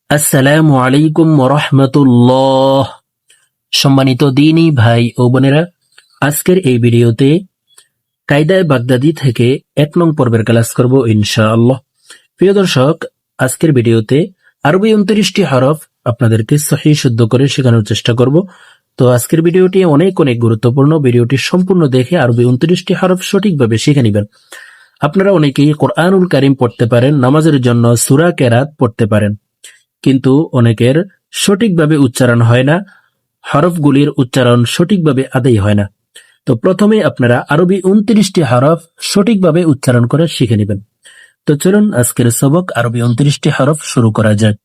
আসসালামু আলাইকুম ওয়া সম্মানিত দিনী ভাই ও বোনেরা, আজকের এই ভিডিওতে কায়দায়ে বাগদাদি থেকে ১ নং পর্বের ক্লাস করব ইনশাআল্লাহ। প্রিয় দর্শক, আজকের ভিডিওতে আরবি ২৯টি হরফ আপনাদেরকে সহিহ শুদ্ধ করে শেখানোর চেষ্টা করব। তো আজকের ভিডিওটি অনেক অনেক গুরুত্বপূর্ণ। ভিডিওটি সম্পূর্ণ দেখে আরবি ২৯টি হরফ সঠিকভাবে শিখে নেবেন। আপনারা অনেকেই কোরআনুল কারীম পড়তে পারেন, নামাজের জন্য সূরা কেরাত পড়তে পারেন, কিন্তু অনেকের সঠিকভাবে উচ্চারণ হয় না, হরফগুলির উচ্চারণ সঠিকভাবে আদায় হয় না। তো প্রথমে আপনারা আরবি ২৯টি হরফ সঠিকভাবে উচ্চারণ করে শিখে নেবেন। তো চলুন আজকের সবক আরবি ২৯টি হরফ শুরু করা যাক।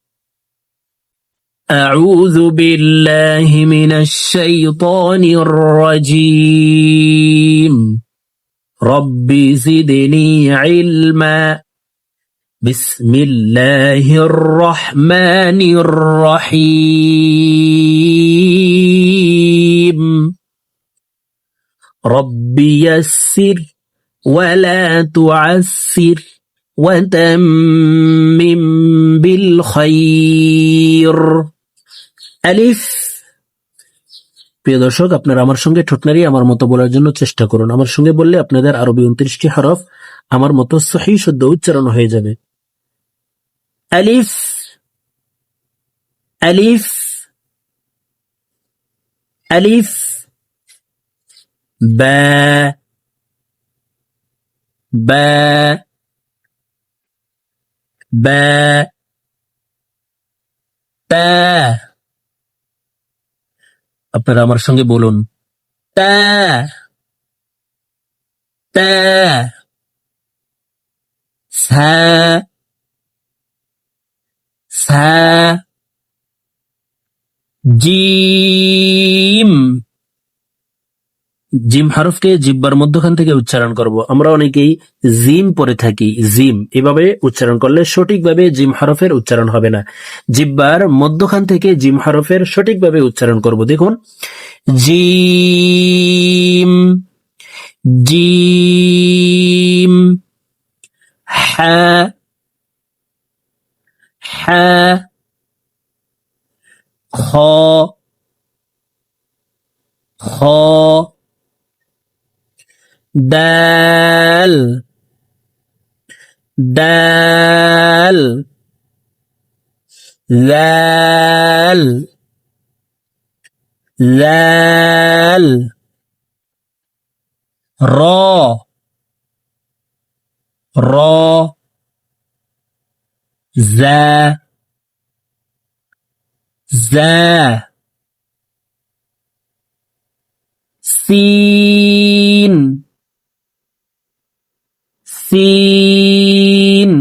আউযু বিল্লাহি মিনাশ শাইতানির রাজীম। রব্বি জিদনি ইলমা। বিসমিল্লাহির রহমানির রহিম। রব্বি ইয়াসসির ওয়ালা তুআসসির ওয়াতাম্মিম বিল খাইর। আলিফ। প্রিয় দর্শক, আপনারা আমার সঙ্গে ঠোঁট নাড়িয়ে আমার মতো বলার জন্য চেষ্টা করুন। আমার সঙ্গে বললে আপনাদের আরবি ২৯টি হরফ আমার মতো সহিহ শুদ্ধ উচ্চারণ হয়ে যাবে। আলিফ, আলিফ, আলিফ। বা, বা, বা, তা। আপনারা আমার সঙ্গে বলুন, তা, তা। সা, সা। জিম। জিম হরফকে জিহ্বার মধ্যখান থেকে উচ্চারণ করব। আমরা অনেকেই জিম পড়ে থাকি, জিম। এভাবে উচ্চারণ করলে সঠিকভাবে জিম হরফের উচ্চারণ হবে না। জিহ্বার মধ্যখান থেকে জিম হরফের সঠিকভাবে উচ্চারণ করব। দেখুন, জিম, জিম। হা, হা। খ, খ। দাল, দাল। লাল, লাল। র, র। জা, জা। সিন, সিন।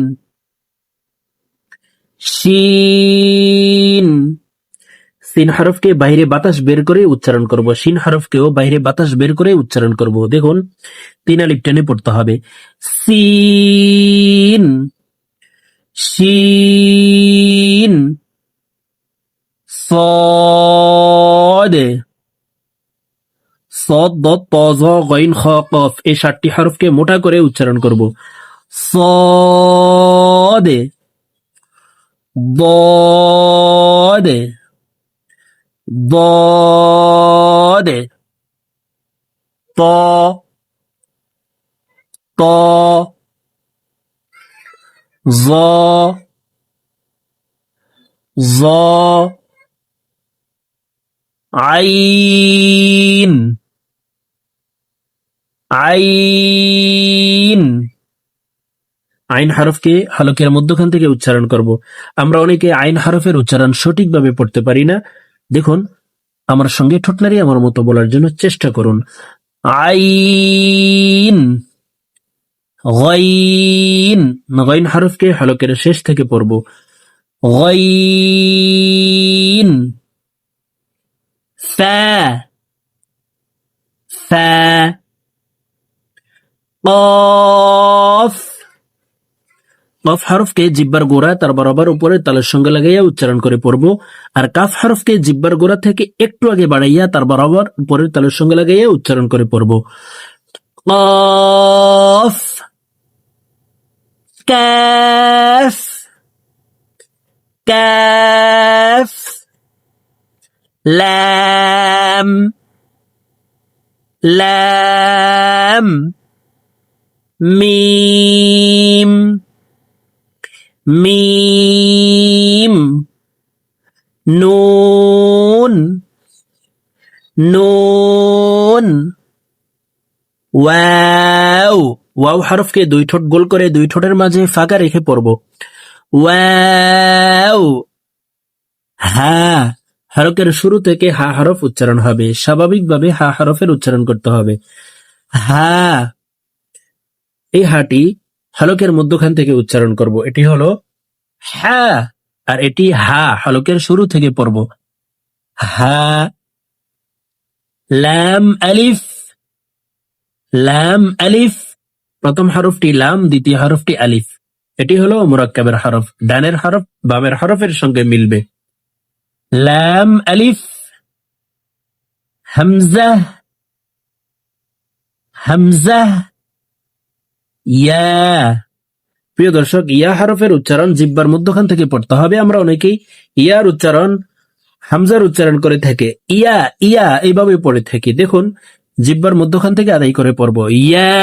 শিন। সিন হরফকে বাইরে বাতাস বের করে উচ্চারণ করব। শিন হরফকেও বাইরে বাতাস বের করে উচ্চারণ করব। দেখুন, ৩ আলিফ টেনে পড়তে হবে। সিন, শিন। صاد صاد ضاد طا ظا غين خا قاف। এই ৭টি হরফকে মোটা করে উচ্চারণ করব। صاد ضاد ضاد طا طا ظا ظا عين আইন। আইন হরফকে হলকের মধ্যখান থেকে উচ্চারণ করব। আমরা অনেকে আইন হরফের উচ্চারণ সঠিকভাবে পড়তে পারি না। দেখুন, আমার সঙ্গে ঠোঁট নাড়িয়ে আমার মতো বলার জন্য চেষ্টা করুন। আইন, গাইন। গাইন হরফকে হলকের শেষ থেকে পড়ব। গাইন। ফা, ফা। কফ। কফ হরফকে জিহ্বার গোড়া তার বরাবর উপরে তালের সঙ্গে লাগাইয়া উচ্চারণ করে পড়ব। আর কাফ হরফকে জিহ্বার গোড়া থেকে একটু আগে বাড়াইয়া তার বরাবর উপরের তালের সঙ্গে লাগাইয়া উচ্চারণ করে পড়ব। কফ, কাফ, কাফ লাম লাম মিম মিম নুন নুন ওয়াও ওয়াও হরফকে দুই ঠোঁট গোল করে দুই ঠোঁটের মাঝে ফাঁকা রেখে পড়ব ওয়াও হা হরফের শুরু থেকে হা হরফ উচ্চারণ হবে স্বাভাবিকভাবে হা হরফের উচ্চারণ করতে হবে হা এই হাটি হলকের মধ্যখান থেকে উচ্চারণ করব এটি হলো হা আর এটি হা হলকের শুরু থেকে পড়ব হা লাম আলিফ লাম আলিফ প্রথম হরফটি লাম দ্বিতীয় হরফটি আলিফ এটি হলো মুরাক্কাবের হরফ ডানের হরফ বামের হরফের সঙ্গে মিলবে লাম আলিফ হামজা হামজা ইয়া প্রিয় দর্শক ইয়া হরফের উচ্চারণ জিহ্বার মধ্যখান থেকে পড়তে হবে আমরা অনেকেই ইয়ার উচ্চারণ হামজার উচ্চারণ করে থাকে ইয়া ইয়া এইভাবে পড়ে থাকি দেখুন জিহ্বার মধ্যখান থেকে আদায় করে পড়ব ইয়া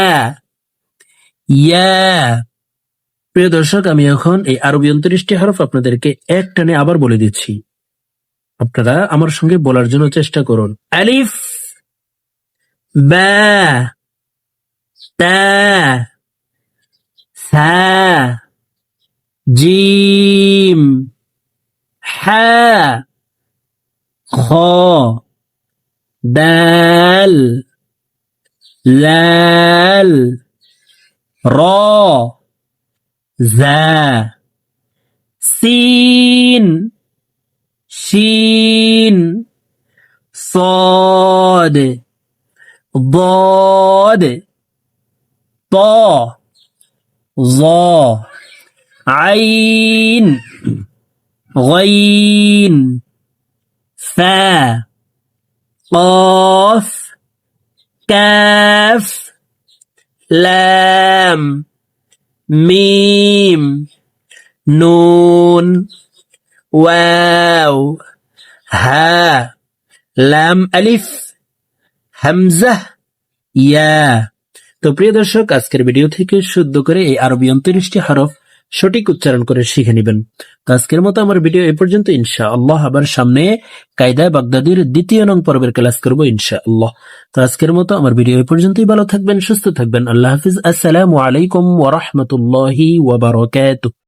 ইয়া প্রিয় দর্শক আমি এখন এই আরবি 29টি হরফ আপনাদেরকে এক টানে আবার বলে দিচ্ছি আপনারা আমার সঙ্গে বলার জন্য চেষ্টা করুন আলিফ বা তা সা জিম হা খ দাল লাল র জা সিন শিন صاد ضاد طا ظا عين غين فا قاف كاف لام ميم نون واو হা লাম আলিফ হামজা ইয়া তো প্রিয় দর্শক আজকের ভিডিও থেকে শুদ্ধ করে এই আরবি 29টি হরফ সঠিক উচ্চারণ করে শিখে নেবেন তো আজকের মতো আমার ভিডিও এ পর্যন্ত ইনশাআল্লাহ আবার সামনে কায়দায়ে বাগদাদির 2য় নং পর্বের ক্লাস করব ইনশাআল্লাহ তো আজকের মতো আমার ভিডিও এ পর্যন্তই ভালো থাকবেন সুস্থ থাকবেন আল্লাহ হাফিজ আসসালামু আলাইকুম ওয়া রাহমাতুল্লাহি ওয়া বারাকাতুহু